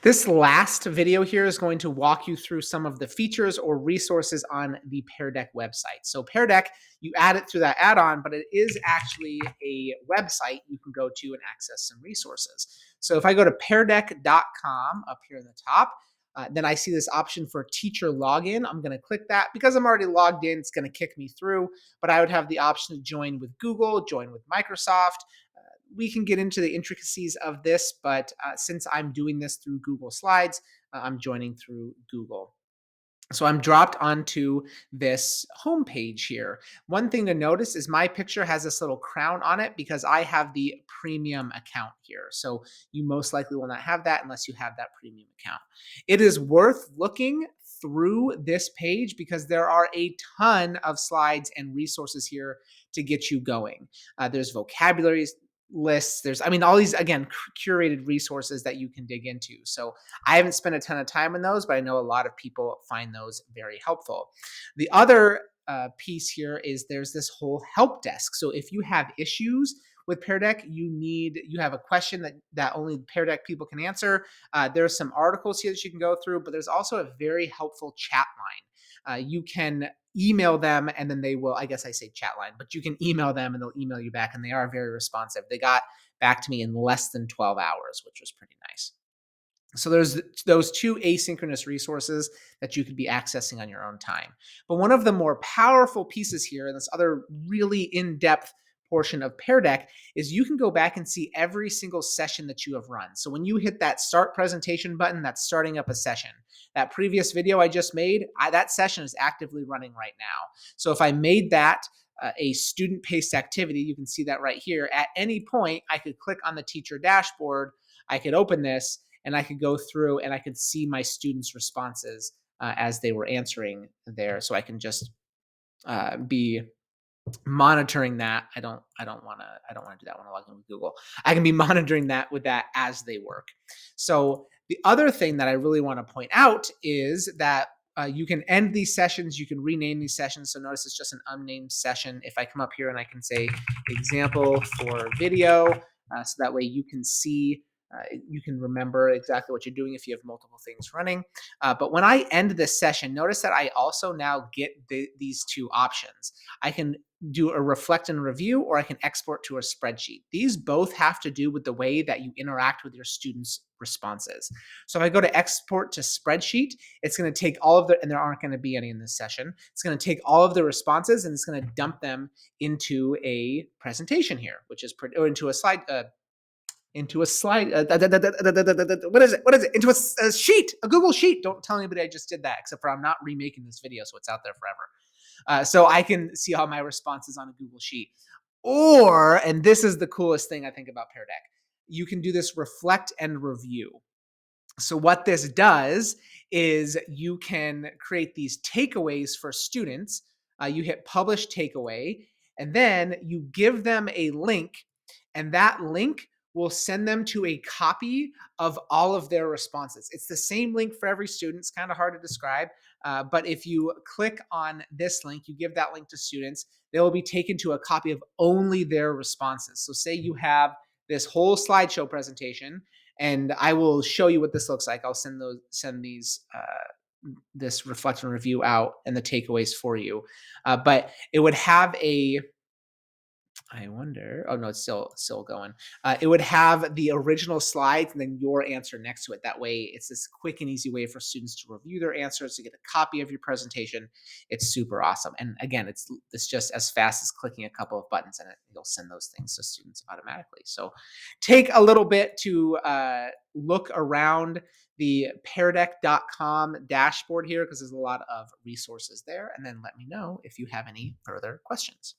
This last video here is going to walk you through some of the features or resources on the Pear Deck website. So Pear Deck, you add it through that add-on, but it is actually a website you can go to and access some resources. So if I go to peardeck.com up here in the top, then I see this option for teacher login. I'm going to click that. Because I'm already logged in, it's going to kick me through, but I would have the option to join with Google, join with Microsoft. We can get into the intricacies of this, but since I'm doing this through Google Slides, I'm joining through Google. So I'm dropped onto this homepage here. One thing to notice is my picture has this little crown on it because I have the premium account here. So you most likely will not have that unless you have that premium account. It is worth looking through this page because there are a ton of slides and resources here to get you going. There's vocabulary lists. There's, all these, again, curated resources that you can dig into. So I haven't spent a ton of time on those, but I know a lot of people find those very helpful. The other piece here is there's this whole help desk. So if you have issues with Pear Deck, you have a question that only Pear Deck people can answer. There's some articles here that you can go through, but there's also a very helpful chat line. You can email them and then they will, I guess I say chat line, but you can email them and they'll email you back, and they are very responsive. They got back to me in less than 12 hours, which was pretty nice. So there's those two asynchronous resources that you could be accessing on your own time. But one of the more powerful pieces here, and this other really in-depth portion of Pear Deck, is you can go back and see every single session that you have run. So when you hit that start presentation button, that's starting up a session. That previous video I just made, that session is actively running right now. So if I made that a student-paced activity, you can see that right here. At any point, I could click on the teacher dashboard, I could open this, and I could go through and I could see my students' responses as they were answering there. So I can just be monitoring that. I don't want to do that when I log in with Google. I can be monitoring that with that as they work. So the other thing that I really want to point out is that you can end these sessions. You can rename these sessions. So notice it's just an unnamed session. If I come up here and I can say example for video, so that way you can see, you can remember exactly what you're doing if you have multiple things running. But when I end this session, notice that I also now get these two options. I can do a reflect and review, or I can export to a spreadsheet. These both have to do with the way that you interact with your students' responses. So if I go to export to spreadsheet, it's going to take all of and there aren't going to be any in this session. It's going to take all of the responses and it's going to dump them into a presentation here, which is or into a slide. What is it? Into a sheet, a Google sheet. Don't tell anybody I just did that, except for I'm not remaking this video, so it's out there forever. So I can see all my responses on a Google sheet. Or, and this is the coolest thing I think about Pear Deck, you can do this reflect and review. So what this does is you can create these takeaways for students. You hit publish takeaway, and then you give them a link, and that link will send them to a copy of all of their responses. It's the same link for every student. It's kind of hard to describe, but if you click on this link, you give that link to students, they will be taken to a copy of only their responses. So say you have this whole slideshow presentation, and I will show you what this looks like. I'll send these this reflection review out and the takeaways for you. But it would have I wonder. Oh no, it's still going. It would have the original slides and then your answer next to it. That way, it's this quick and easy way for students to review their answers, to get a copy of your presentation. It's super awesome. And again, it's just as fast as clicking a couple of buttons, and it'll send those things to students automatically. So, take a little bit to look around the peardeck.com dashboard here, because there's a lot of resources there, and then let me know if you have any further questions.